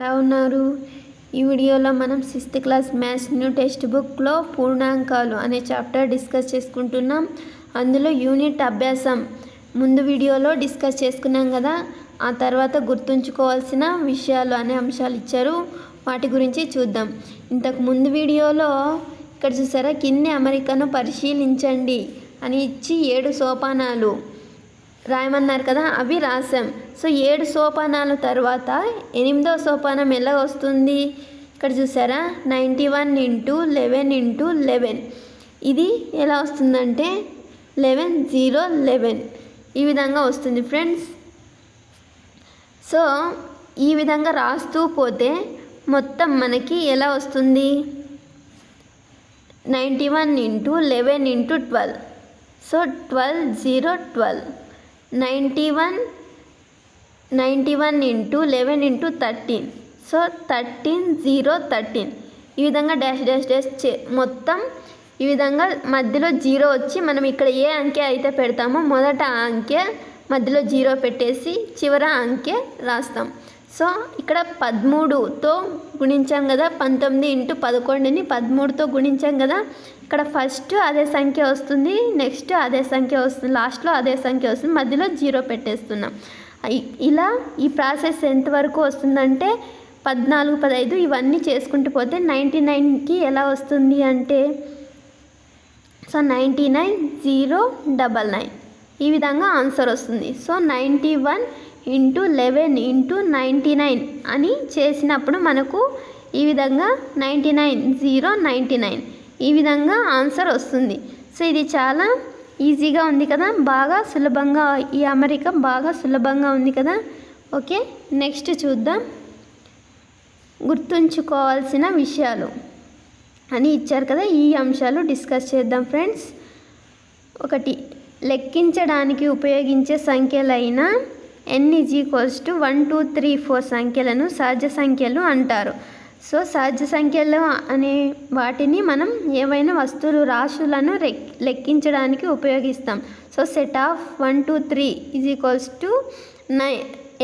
ఎలా ఉన్నారు? ఈ వీడియోలో మనం 6th class maths new text బుక్లో పూర్ణాంకాలు అనే చాప్టర్ డిస్కస్ చేసుకుంటున్నాం. అందులో యూనిట్ అభ్యాసం ముందు వీడియోలో డిస్కస్ చేసుకున్నాం కదా. ఆ తర్వాత గుర్తుంచుకోవాల్సిన విషయాలు అనే అంశాలు ఇచ్చారు, వాటి గురించి చూద్దాం. ఇంతకు ముందు వీడియోలో ఇక్కడ చూసారా, కింది అమరికను పరిశీలించండి అని ఇచ్చి 7 సోపానాలు రాయమన్నారు కదా, అవి రాసాం. సో 7 సోపానాల తర్వాత 8వ సోపానం ఎలా వస్తుంది? ఇక్కడ చూసారా, 91 × 11 × 11. ఇది ఎలా వస్తుందంటే 11 0 11 ఈ విధంగా వస్తుంది ఫ్రెండ్స్. సో ఈ విధంగా రాస్తూ పోతే మొత్తం మనకి ఎలా వస్తుంది? 91 × 11 × 12. సో 12 0 12. 91 × 11 × 13. సో 13 0 13. ఈ విధంగా డాష్ డాష్ డాష్ మొత్తం ఈ విధంగా మధ్యలో 0 వచ్చి మనం ఇక్కడ ఏ అంకె అయితే పెడతామో మొదట ఆ అంకె మధ్యలో 0 పెట్టేసి చివర అంకె రాస్తాం. సో ఇక్కడ 13తో గుణించాం కదా, 19 × 11ని 13తో గుణించాం కదా. ఇక్కడ ఫస్ట్ అదే సంఖ్య వస్తుంది, నెక్స్ట్ అదే సంఖ్య వస్తుంది, లాస్ట్లో అదే సంఖ్య వస్తుంది, మధ్యలో 0 పెట్టేస్తున్నాం. ఇలా ఈ ప్రాసెస్ ఎంతవరకు వస్తుందంటే 14 15 ఇవన్నీ చేసుకుంటూ పోతే 99కి ఎలా వస్తుంది అంటే, సో 99 0 99 ఈ విధంగా ఆన్సర్ వస్తుంది. సో 91 × 11 × 99 అని చేసినప్పుడు మనకు ఈ విధంగా 99 0 99 ఈ విధంగా ఆన్సర్ వస్తుంది. సో ఇది చాలా ఈజీగా ఉంది కదా, బాగా సులభంగా, ఈ అమరిక బాగా సులభంగా ఉంది కదా. ఓకే, నెక్స్ట్ చూద్దాం. గుర్తుంచుకోవాల్సిన విషయాలు అని ఇచ్చారు కదా, ఈ అంశాలు డిస్కస్ చేద్దాం ఫ్రెండ్స్. 1, లెక్కించడానికి ఉపయోగించే సంఖ్యలైన n = 1 2 3 4 సంఖ్యలను సహజ సంఖ్యలు అంటారు. సో సహజ సంఖ్యలు అనే వాటిని మనం ఏవైనా వస్తువులు, రాశులను లెక్కించడానికి ఉపయోగిస్తాం. So set of 1 2 3 = 9.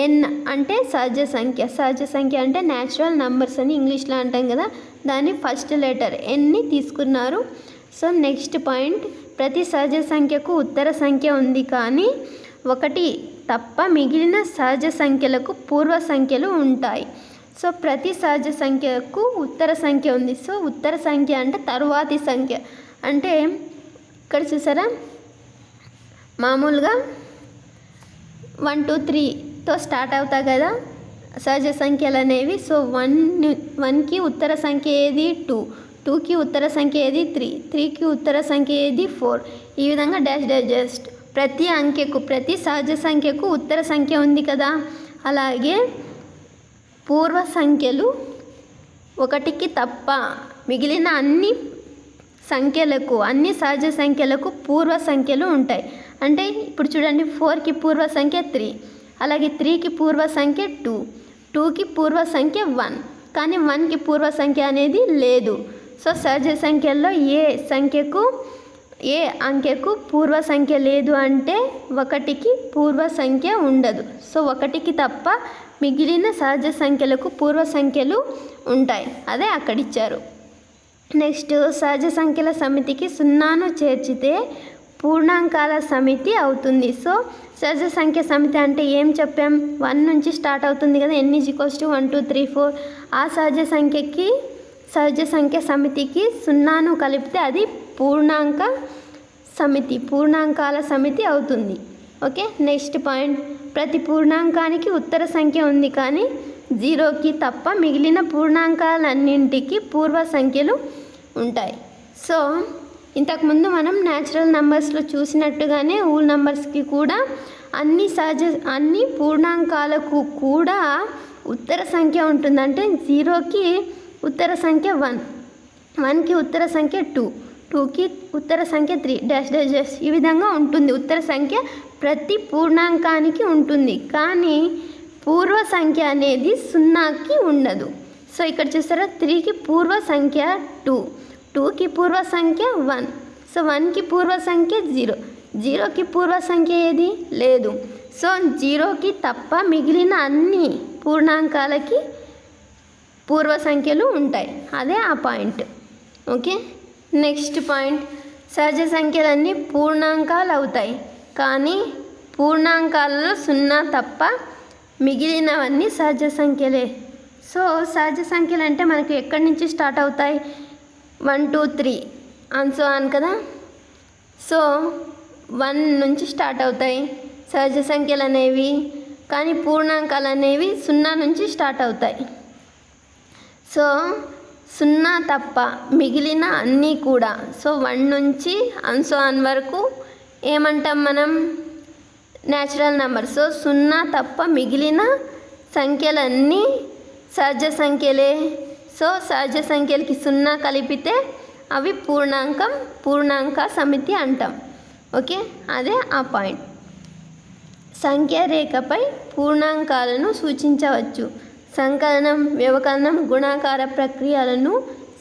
n అంటే సహజ సంఖ్య. సహజ సంఖ్య అంటే న్యాచురల్ నంబర్స్ అని ఇంగ్లీష్లో అంటాం కదా, దాని ఫస్ట్ లెటర్ nని తీసుకున్నారు. సో నెక్స్ట్ పాయింట్, ప్రతి సహజ సంఖ్యకు ఉత్తర సంఖ్య ఉంది, కానీ 1 తప్ప మిగిలిన సహజ సంఖ్యలకు పూర్వ సంఖ్యలు ఉంటాయి. సో ప్రతి సహజ సంఖ్యకు ఉత్తర సంఖ్య ఉంది. సో ఉత్తర సంఖ్య అంటే తరువాతి సంఖ్య. అంటే ఇక్కడ చూసారా, మామూలుగా 1 2 3తో స్టార్ట్ అవుతాయి కదా సహజ సంఖ్యలు అనేవి. సో 1కి ఉత్తర సంఖ్య ఏది 2, 2కి ఉత్తర సంఖ్య ఏది 3, 3కి ఉత్తర సంఖ్య ఏది 4. ఈ విధంగా డాష్ డాష్ డాష్ ప్రతి అంకెకు, ప్రతి సహజ సంఖ్యకు ఉత్తర సంఖ్య ఉంది కదా. అలాగే పూర్వ సంఖ్యలు 1కి తప్ప మిగిలిన అన్ని సంఖ్యలకు, అన్ని సహజ సంఖ్యలకు పూర్వ సంఖ్యలు ఉంటాయి. అంటే ఇప్పుడు చూడండి, 4కి పూర్వ సంఖ్య 3, అలాగే 3కి పూర్వ సంఖ్య 2, 2కి పూర్వ సంఖ్య 1, కానీ 1కి పూర్వ సంఖ్య అనేది లేదు. సో సహజ సంఖ్యల్లో ఏ అంకెకు పూర్వ సంఖ్య లేదు అంటే 1కి పూర్వ సంఖ్య ఉండదు. సో 1కి తప్ప మిగిలిన సహజ సంఖ్యలకు పూర్వ సంఖ్యలు ఉంటాయి, అదే అక్కడ ఇచ్చారు. నెక్స్ట్, సహజ సంఖ్యల సమితికి 0ను చేర్చితే పూర్ణాంకాల సమితి అవుతుంది. సో సహజ సంఖ్య సమితి అంటే ఏం చెప్పాం, 1 నుంచి స్టార్ట్ అవుతుంది కదా, n = 1 2 3 4. ఆ సహజ సంఖ్య సమితికి 0ను కలిపితే అది పూర్ణాంక సమితి, పూర్ణాంకాల సమితి అవుతుంది. ఓకే, నెక్స్ట్ పాయింట్, ప్రతి పూర్ణాంకానికి ఉత్తర సంఖ్య ఉంది, కానీ 0కి తప్ప మిగిలిన పూర్ణాంకాలన్నింటికి పూర్వ సంఖ్యలు ఉంటాయి. సో ఇంతకుముందు మనం న్యాచురల్ నెంబర్స్లో చూసినట్టుగానే హోల్ నెంబర్స్కి కూడా అన్ని పూర్ణాంకాలకు కూడా ఉత్తర సంఖ్య ఉంటుంది. అంటే 0కి ఉత్తర సంఖ్య 1, 1కి ఉత్తర సంఖ్య 2, 2కి ఉత్తర సంఖ్య 3 డాష్ డాష్ డాష్ ఈ విధంగా ఉంటుంది. ఉత్తర సంఖ్య ప్రతి పూర్ణాంకానికి ఉంటుంది, కానీ పూర్వ సంఖ్య అనేది 0కి ఉండదు. సో ఇక్కడ చూసారా, 3కి పూర్వ సంఖ్య 2, 2కి పూర్వ సంఖ్య 1, సో 1కి పూర్వ సంఖ్య 0, 0కి పూర్వ సంఖ్య ఏది లేదు. సో 0కి తప్ప మిగిలిన అన్ని పూర్ణాంకాలకి పూర్వ సంఖ్యలు ఉంటాయి. అదే ఆ పాయింట్. ఓకే, నెక్స్ట్ పాయింట్, సహజ సంఖ్యలన్నీ పూర్ణాంకాలు అవుతాయి, కానీ పూర్ణాంకాలలో 0 తప్ప మిగిలినవన్నీ సహజ సంఖ్యలే. సో సహజ సంఖ్యలు అంటే మనకు ఎక్కడి నుంచి స్టార్ట్ అవుతాయి? 1 2 3 అండ్ సో ఆన్ కదా. సో 1 నుంచి స్టార్ట్ అవుతాయి సహజ సంఖ్యలు అనేవి, కానీ పూర్ణాంకాలు అనేవి 0 నుంచి స్టార్ట్ అవుతాయి. సో 0 తప్ప మిగిలిన అన్నీ కూడా, సో 1 నుంచి అండ్ సో ఆన్ వరకు ఏమంటాం మనం? Natural number. సో 0 తప్ప మిగిలిన సంఖ్యలన్నీ సహజ సంఖ్యలే. సో సహజ సంఖ్యలకి 0 కలిపితే అవి పూర్ణాంక సమితి అంటాం. ఓకే, అదే ఆ పాయింట్. సంఖ్యారేఖపై పూర్ణాంకాలను సూచించవచ్చు. సంకలనం, వ్యవకలనం, గుణాకార ప్రక్రియలను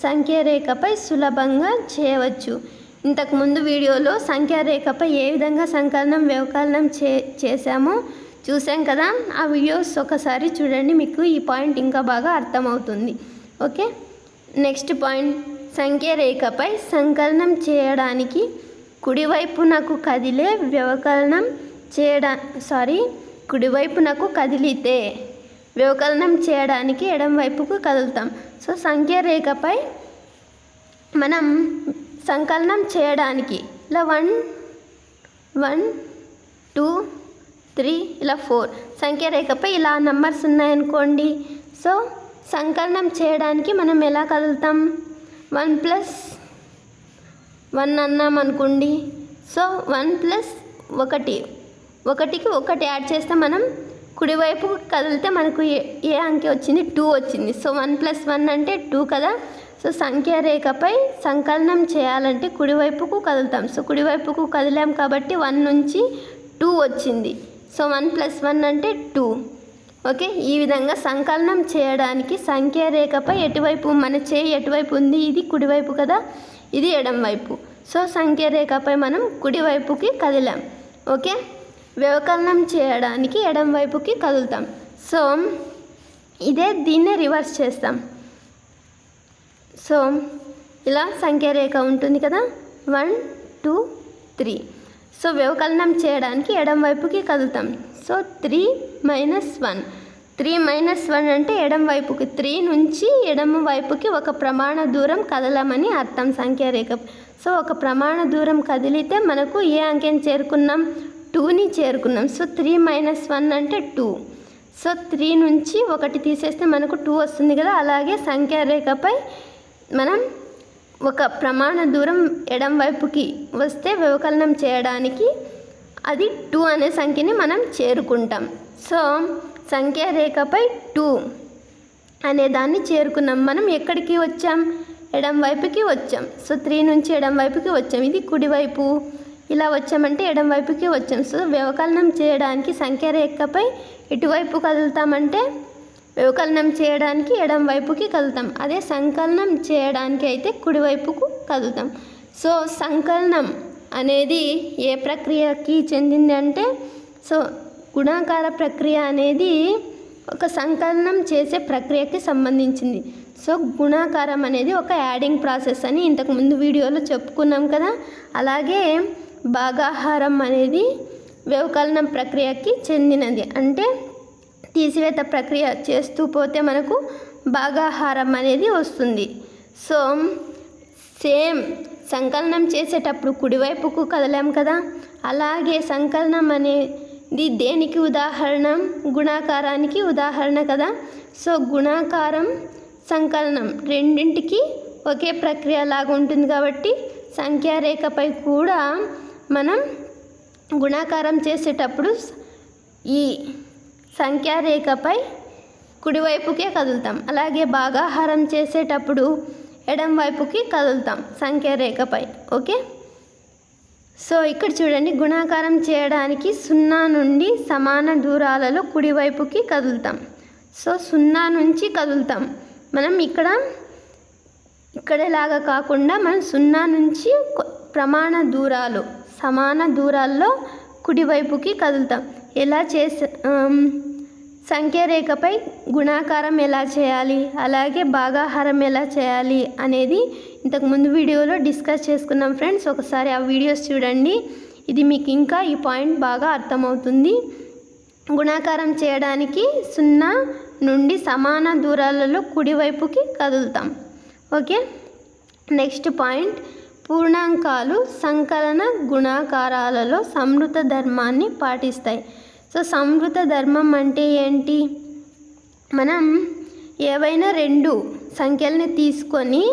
సంఖ్యారేఖపై సులభంగా చేయవచ్చు. ఇంతకుముందు వీడియోలో సంఖ్యారేఖపై ఏ విధంగా సంకలనం, వ్యవకలనం చేసామో చూసాం కదా. ఆ వీడియోస్ ఒకసారి చూడండి, మీకు ఈ పాయింట్ ఇంకా బాగా అర్థమవుతుంది. ఓకే, నెక్స్ట్ పాయింట్, సంఖ్యారేఖపై సంకలనం చేయడానికి కుడివైపునకు కదిలే వ్యవకలనం కుడివైపునకు కదిలితే వ్యవకలనం చేయడానికి ఎడమవైపుకు కదులుతాం. సో సంఖ్యారేఖపై మనం సంకలనం చేయడానికి ఇలా 1 1 2 3 ఇలా 4 సంఖ్యారేఖపై ఇలా నంబర్స్ ఉన్నాయనుకోండి. సో సంకలనం చేయడానికి మనం ఎలా కదులుతాం? 1 + 1 అన్నాం అనుకోండి. సో 1 + 1 1కి 1 యాడ్ చేస్తే మనం కుడివైపు కదిలితే మనకు ఏ అంకె వచ్చింది? 2 వచ్చింది. సో 1 + 1 అంటే 2 కదా. సో సంఖ్యారేఖపై సంకలనం చేయాలంటే కుడివైపుకు కదులుతాం. సో కుడివైపుకు కదిలాం కాబట్టి 1 నుంచి 2 వచ్చింది. సో 1 + 1 అంటే 2. ఓకే, ఈ విధంగా సంకలనం చేయడానికి సంఖ్యారేఖపై ఎటువైపు మన చేయి ఎటువైపు ఉంది? ఇది కుడివైపు కదా, ఇది ఎడమవైపు. సో సంఖ్యారేఖపై మనం కుడివైపుకి కదిలాం. ఓకే, వ్యవకలనం చేయడానికి ఎడమవైపుకి కదులుతాం. సో దీన్నే రివర్స్ చేస్తాం. సో ఇలా సంఖ్యారేఖ ఉంటుంది కదా, 1 2 3. సో వ్యవకలనం చేయడానికి ఎడమవైపుకి కదులుతాం. సో 3 - 1 3 - 1 అంటే ఎడమవైపుకి, 3 నుంచి ఎడమవైపుకి ఒక ప్రమాణ దూరం కదలమని అర్థం సంఖ్యారేఖ. సో ఒక ప్రమాణ దూరం కదిలితే మనకు ఏ అంకెని చేరుకున్నాం? 2ని చేరుకున్నాం. సో 3 - 1 అంటే 2. సో 3 నుంచి 1 తీసేస్తే మనకు 2 వస్తుంది కదా. అలాగే సంఖ్యారేఖపై మనం ఒక ప్రమాణ దూరం ఎడమవైపుకి వస్తే వ్యవకలనం చేయడానికి అది 2 అనే సంఖ్యని మనం చేరుకుంటాం. సో సంఖ్యారేఖపై 2 అనే దాన్ని చేరుకున్నాం. మనం ఎక్కడికి వచ్చాం? ఎడమవైపుకి వచ్చాం. సో 3 నుంచి ఎడమవైపుకి వచ్చాం. ఇది కుడివైపు. ఇలా వచ్చామంటే ఎడమవైపుకి వచ్చాం. సో వ్యవకలనం చేయడానికి సంఖ్యారేఖపై ఎటువైపు కదులుతామంటే వ్యవకలనం చేయడానికి ఎడమవైపుకి కదులుతాం. అదే సంకలనం చేయడానికి అయితే కుడివైపుకు కదులుతాం. సో సంకలనం అనేది ఏ ప్రక్రియకి చెందింది అంటే, సో గుణాకార ప్రక్రియ అనేది ఒక సంకలనం చేసే ప్రక్రియకి సంబంధించింది. సో గుణాకారం అనేది ఒక యాడింగ్ ప్రాసెస్ అని ఇంతకుముందు వీడియోలో చెప్పుకున్నాం కదా. అలాగే భాగాహారం అనేది వ్యవకలనం ప్రక్రియకి చెందినది. అంటే తీసివేత ప్రక్రియ చేస్తూ పోతే మనకు భాగాహారం అనేది వస్తుంది. సో సేమ్ సంకలనం చేసేటప్పుడు కుడివైపుకు కదలాం కదా, అలాగే సంకలనం అనేది దేనికి ఉదాహరణ? గుణాకారానికి ఉదాహరణ కదా. సో గుణాకారం, సంకలనం రెండింటికి ఒకే ప్రక్రియ లాగా ఉంటుంది కాబట్టి సంఖ్యారేఖపై కూడా మనం గుణాకారం చేసేటప్పుడు ఈ సంఖ్యారేఖపై కుడివైపుకే కదులుతాం. అలాగే భాగాహారం చేసేటప్పుడు ఎడమవైపుకి కదులుతాం సంఖ్యారేఖపై. ఓకే, సో ఇక్కడ చూడండి, గుణాకారం చేయడానికి 0 నుండి సమాన దూరాలలో కుడివైపుకి కదులుతాం. సో 0 నుంచి కదులుతాం మనం. ఇక్కడేలాగా కాకుండా మనం 0 నుంచి ప్రమాణ దూరాలు, సమాన దూరాల్లో కుడివైపుకి కదులుతాం. ఎలా సంఖ్యారేఖపై గుణాకారం ఎలా చేయాలి, అలాగే భాగాహారం ఎలా చేయాలి అనేది ఇంతకుముందు వీడియోలో డిస్కస్ చేసుకున్నాం ఫ్రెండ్స్. ఒకసారి ఆ వీడియోస్ చూడండి. ఇది మీకు ఇంకా ఈ పాయింట్ బాగా అర్థమవుతుంది. గుణాకారం చేయడానికి 0 నుండి సమాన దూరాలలో కుడివైపుకి కదులుతాం. ఓకే, నెక్స్ట్ పాయింట్, పూర్ణాంకాలు సంకలన గుణాకారాలలో సంవృత ధర్మాన్ని పాటిస్తాయి. సో సంవృత ధర్మం అంటే ఏంటి? మనం ఏవైనా 2 సంఖ్యల్ని తీసుకొని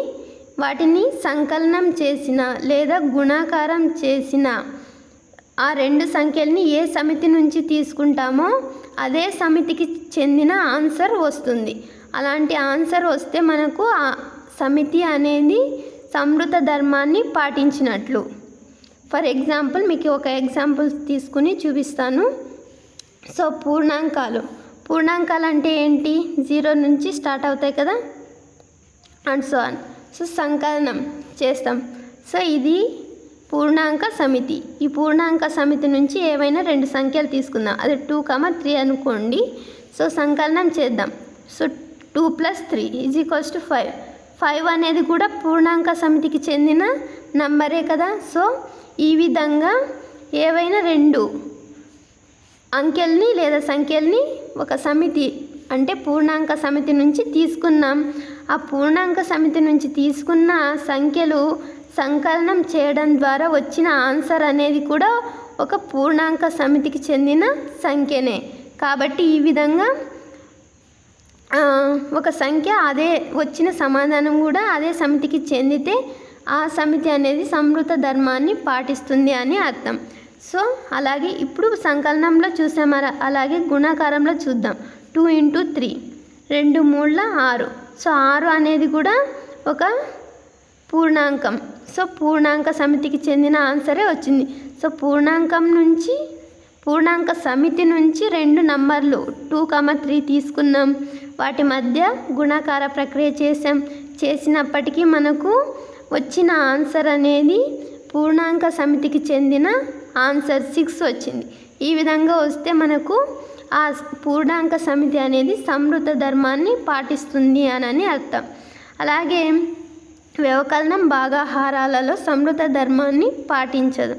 వాటిని సంకలనం చేసిన లేదా గుణాకారం చేసిన ఆ 2 సంఖ్యల్ని ఏ సమితి నుంచి తీసుకుంటామో అదే సమితికి చెందిన ఆన్సర్ వస్తుంది. అలాంటి ఆన్సర్ వస్తే మనకు ఆ సమితి అనేది సంవృత ధర్మాన్ని పాటించినట్లు. ఫర్ ఎగ్జాంపుల్ మీకు ఒక ఎగ్జాంపుల్ తీసుకుని చూపిస్తాను. సో పూర్ణాంకాలు అంటే ఏంటి? 0 నుంచి స్టార్ట్ అవుతాయి కదా, అండ్ సో ఆన్. సో సంకలనం చేస్తాం. సో ఇది పూర్ణాంక సమితి. ఈ పూర్ణాంక సమితి నుంచి ఏవైనా 2 సంఖ్యలు తీసుకుందాం. అది 2, 3 అనుకోండి. సో సంకలనం చేద్దాం. సో 2 + 3 = 5. 5 అనేది కూడా పూర్ణాంక సమితికి చెందిన నంబరే కదా. సో ఈ విధంగా ఏవైనా 2 అంకెల్ని లేదా సంఖ్యల్ని ఒక సమితి అంటే పూర్ణాంక సమితి నుంచి తీసుకున్నాం. ఆ పూర్ణాంక సమితి నుంచి తీసుకున్న సంఖ్యలు సంకలనం చేయడం ద్వారా వచ్చిన ఆన్సర్ అనేది కూడా ఒక పూర్ణాంక సమితికి చెందిన సంఖ్యనే. కాబట్టి ఈ విధంగా ఒక సంఖ్య అదే వచ్చిన సమాధానం కూడా అదే సమితికి చెందితే ఆ సమితి అనేది సంవృత ధర్మాన్ని పాటిస్తుంది అని అర్థం. సో అలాగే ఇప్పుడు సంకలనంలో చూసాం, అలాగే గుణాకారంలో చూద్దాం. 2 × 3 2 3 6. సో 6 అనేది కూడా ఒక పూర్ణాంకం. సో పూర్ణాంక సమితికి చెందిన ఆన్సరే వచ్చింది. సో పూర్ణాంక సమితి నుంచి 2 నంబర్లు 2, 3 తీసుకున్నాం. వాటి మధ్య గుణాకార ప్రక్రియ చేసినప్పటికీ మనకు వచ్చిన ఆన్సర్ అనేది పూర్ణాంక సమితికి చెందిన ఆన్సర్ 6 వచ్చింది. ఈ విధంగా వస్తే మనకు ఆ పూర్ణాంక సమితి అనేది సంవృత ధర్మాన్ని పాటిస్తుంది అని అర్థం. అలాగే వ్యవకలనం భాగాహారాలలో సంవృత ధర్మాన్ని పాటించదు.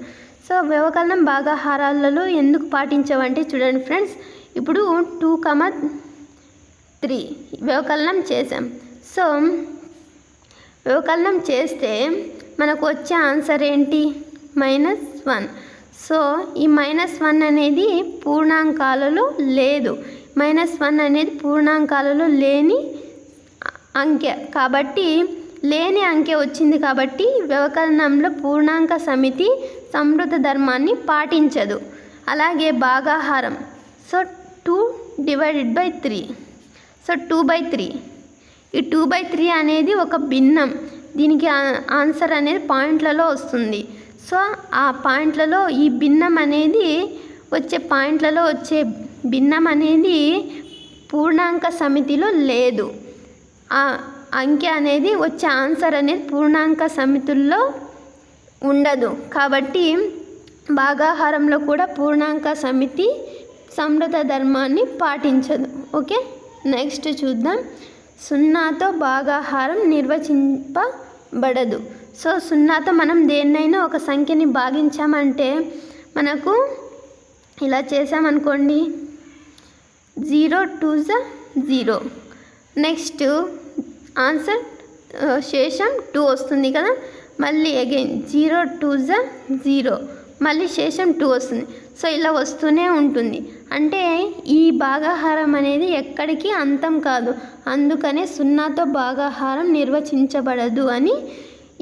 సో వ్యవకలనం భాగాహారాలలో ఎందుకు పాటించవంటే చూడండి ఫ్రెండ్స్, ఇప్పుడు 2, 3 వ్యవకలనం చేసాం. సో వ్యవకలనం చేస్తే మనకు వచ్చే ఆన్సర్ ఏంటి? -1. సో ఈ -1 అనేది పూర్ణాంకాలలో లేదు. -1 అనేది పూర్ణాంకాలలో లేని అంకె కాబట్టి లేని అంకె వచ్చింది కాబట్టి వ్యవకలనంలో పూర్ణాంక సమితి సంవృత ధర్మాన్ని పాటించదు. అలాగే భాగాహారం. సో 2/3. సో 2/3. ఈ 2/3 అనేది ఒక భిన్నం. దీనికి ఆన్సర్ అనేది పాయింట్లలో వస్తుంది. సో ఆ పాయింట్లలో ఈ భిన్నం అనేది వచ్చే భిన్నం అనేది పూర్ణాంక సమితిలో లేదు. ఆ అంకె అనేది వచ్చే ఆన్సర్ అనేది పూర్ణాంక సమితుల్లో ఉండదు. కాబట్టి భాగాహారంలో కూడా పూర్ణాంక సమితి సంవృత ధర్మాన్ని పాటించదు. ఓకే, నెక్స్ట్ చూద్దాం. 0తో భాగాహారం నిర్వచింపబడదు. సో 0తో మనం దేన్నైనా ఒక సంఖ్యని భాగించామంటే మనకు ఇలా చేసామనుకోండి, 0 2s 0. నెక్స్ట్ ఆన్సర్ శేషం 2 వస్తుంది కదా. మళ్ళీ అగైన్ 0 2s 0, మళ్ళీ శేషం 2 వస్తుంది. సో ఇలా వస్తూనే ఉంటుంది. అంటే ఈ భాగాహారం అనేది ఎక్కడికి అంతం కాదు. అందుకనే 0తో భాగాహారం నిర్వచించబడదు అని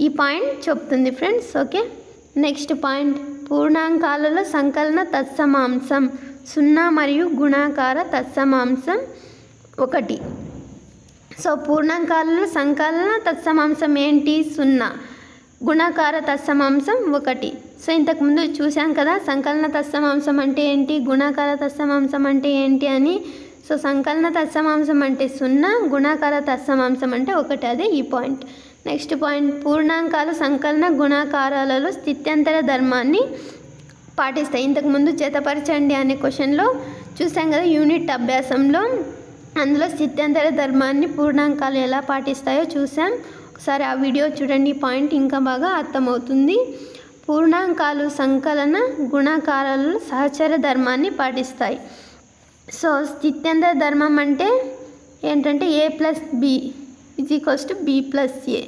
ఈ పాయింట్ చెప్తుంది ఫ్రెండ్స్. ఓకే, నెక్స్ట్ పాయింట్, పూర్ణాంకాలలో సంకలన తత్సమాంసం 0 మరియు గుణాకార తత్సమాంసం 1. సో పూర్ణాంకాలలో సంకలన తత్సమాంసం ఏంటి? 0. గుణాకార తత్సమాంసం 1. సో ఇంతకుముందు చూసాం కదా సంకలన తత్సమాంసం అంటే ఏంటి, గుణాకార తత్సమాంసం అంటే ఏంటి అని. సో సంకలన తత్సమాంసం అంటే 0, గుణాకార తత్సమాంసం అంటే 1. అదే ఈ పాయింట్. నెక్స్ట్ పాయింట్, పూర్ణాంకాలు సంకలన గుణాకారాలలో స్థిత్యంతర ధర్మాన్ని పాటిస్తాయి. ఇంతకుముందు జతపరచండి అనే క్వశ్చన్లో చూసాం కదా యూనిట్ అభ్యాసంలో. అందులో స్థిత్యంతర ధర్మాన్ని పూర్ణాంకాలు ఎలా పాటిస్తాయో చూసాం. ఒకసారి ఆ వీడియో చూడండి, పాయింట్ ఇంకా బాగా అర్థమవుతుంది. పూర్ణాంకాలు సంకలన గుణకారాలలో సహచర ధర్మాన్ని పాటిస్తాయి. సో స్థిత్యంతర ధర్మం అంటే ఏంటంటే a+b = b+a.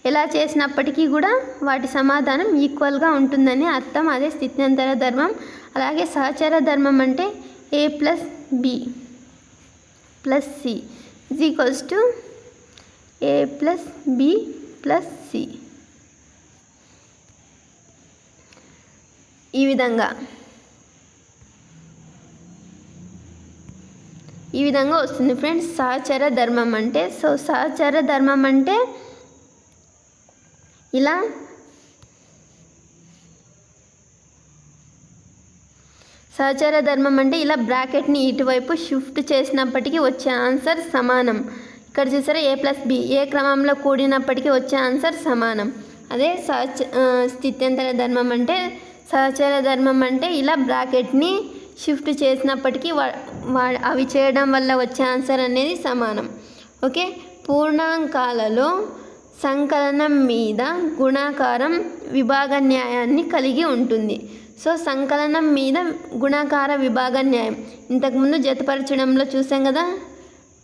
ఎలా చేసినప్పటికీ కూడా వాటి సమాధానం ఈక్వల్గా ఉంటుందని అర్థం. అదే స్థిత్యంతర ధర్మం. అలాగే సహచర ధర్మం అంటే a+b + c = a+b + c. ఈ విధంగా వస్తుంది ఫ్రెండ్స్ సహచర ధర్మం అంటే. సో సహచర ధర్మం అంటే ఇలా సహచర ధర్మం అంటే ఇలా బ్రాకెట్ని ఇటువైపు షిఫ్ట్ చేసినప్పటికీ వచ్చే ఆన్సర్ సమానం. ఇక్కడ చూసారా a+b ఏ క్రమంలో కూడినప్పటికీ వచ్చే ఆన్సర్ సమానం. అదే స్థిత్యంతర ధర్మం అంటే. సహచర ధర్మం అంటే ఇలా బ్రాకెట్ని షిఫ్ట్ చేసినప్పటికీ అవి చేయడం వల్ల వచ్చే ఆన్సర్ అనేది సమానం. ఓకే. పూర్ణాంకాలలో సంకలనం మీద గుణాకారం విభాగ న్యాయాన్ని కలిగి ఉంటుంది. సో సంకలనం మీద గుణాకార విభాగ న్యాయం ఇంతకుముందు జతపరచడంలో చూసాం కదా.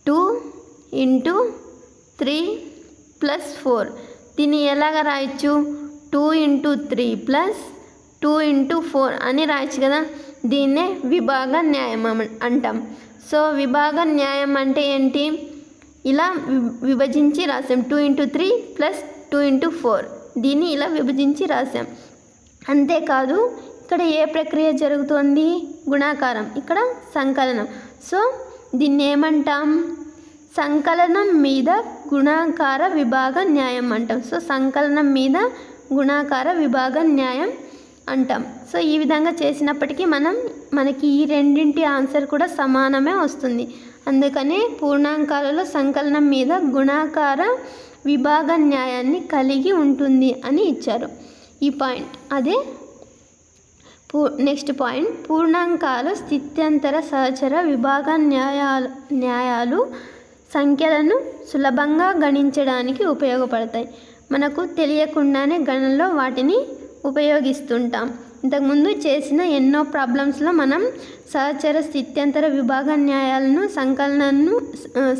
2 × 3 + 4. దీన్ని ఎలాగ రాయొచ్చు? 2 × 3 + 2 × 4 అని రాయొచ్చు కదా. దీన్నే విభాగ న్యాయం అంటాం. సో విభాగ న్యాయం అంటే ఏంటి? ఇలా విభజించి రాసాం. 2 × 3 + 2 × 4 దీన్ని ఇలా విభజించి రాసాం. అంతేకాదు ఇక్కడ ఏ ప్రక్రియ జరుగుతోంది? గుణాకారం. ఇక్కడ సంకలనం. సో దీన్ని ఏమంటాం? సంకలనం మీద గుణాకార విభాగ న్యాయం అంటాం. సో సంకలనం మీద గుణాకార విభాగ న్యాయం అంటాం. సో ఈ విధంగా చేసినప్పటికీ మనకి ఈ రెండింటి ఆన్సర్ కూడా సమానమే వస్తుంది. అందుకనే పూర్ణాంకాలలో సంకలనం మీద గుణాకార విభాగ న్యాయాన్ని కలిగి ఉంటుంది అని ఇచ్చారు ఈ పాయింట్. అదే నెక్స్ట్ పాయింట్, పూర్ణాంకాలు స్థిత్యంతర సహచర విభాగ న్యాయాలు సంఖ్యలను సులభంగా గణించడానికి ఉపయోగపడతాయి. మనకు తెలియకుండానే గణనలో వాటిని ఉపయోగిస్తుంటాం. ఇంతకుముందు చేసిన ఎన్నో ప్రాబ్లమ్స్లో మనం సహచర స్థిత్యంతర విభాగ న్యాయాలను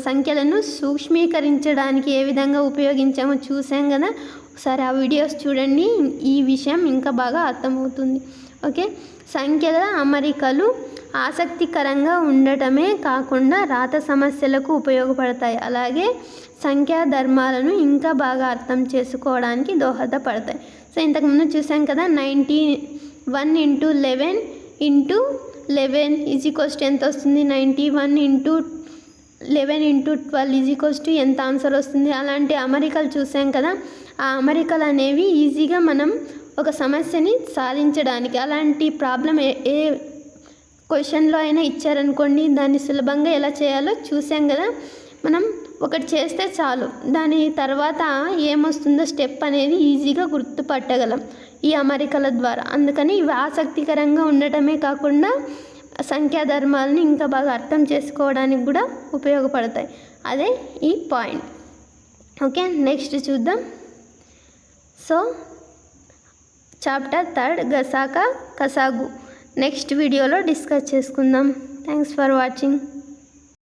సంఖ్యలను సూక్ష్మీకరించడానికి ఏ విధంగా ఉపయోగించామో చూసాం కదా. ఒకసారి ఆ వీడియోస్ చూడండి, ఈ విషయం ఇంకా బాగా అర్థమవుతుంది. ఓకే. సంఖ్యల అమరికలు ఆసక్తికరంగా ఉండటమే కాకుండా రాత సమస్యలకు ఉపయోగపడతాయి. అలాగే సంఖ్యా ధర్మాలను ఇంకా బాగా అర్థం చేసుకోవడానికి దోహదపడతాయి. సో ఇంతకుముందు చూసాం కదా 91 × 11 × 11 ఎంత వస్తుంది? 91 × 11 × 12 ఎంత ఆన్సర్ వస్తుంది? అలాంటి అమరికలు చూసాం కదా. ఆ అమరికలు అనేవి ఈజీగా మనం ఒక సమస్యని సాధించడానికి, అలాంటి ప్రాబ్లం ఏ క్వశ్చన్లో అయినా ఇచ్చారనుకోండి, దాన్ని సులభంగా ఎలా చేయాలో చూసాం కదా. మనం ఒకటి చేస్తే చాలు, దాని తర్వాత ఏమొస్తుందో స్టెప్ అనేది ఈజీగా గుర్తుపట్టగలం ఈ అమరికల ద్వారా. అందుకని ఇవి ఆసక్తికరంగా ఉండటమే కాకుండా సంఖ్యా ధర్మాలను ఇంకా బాగా అర్థం చేసుకోవడానికి కూడా ఉపయోగపడతాయి. అదే ఈ పాయింట్. ఓకే. నెక్స్ట్ చూద్దాం. సో చాప్టర్ 3 గసాక కసాగు నెక్స్ట్ వీడియోలో డిస్కస్ చేసుకుందాం. Thanks for watching.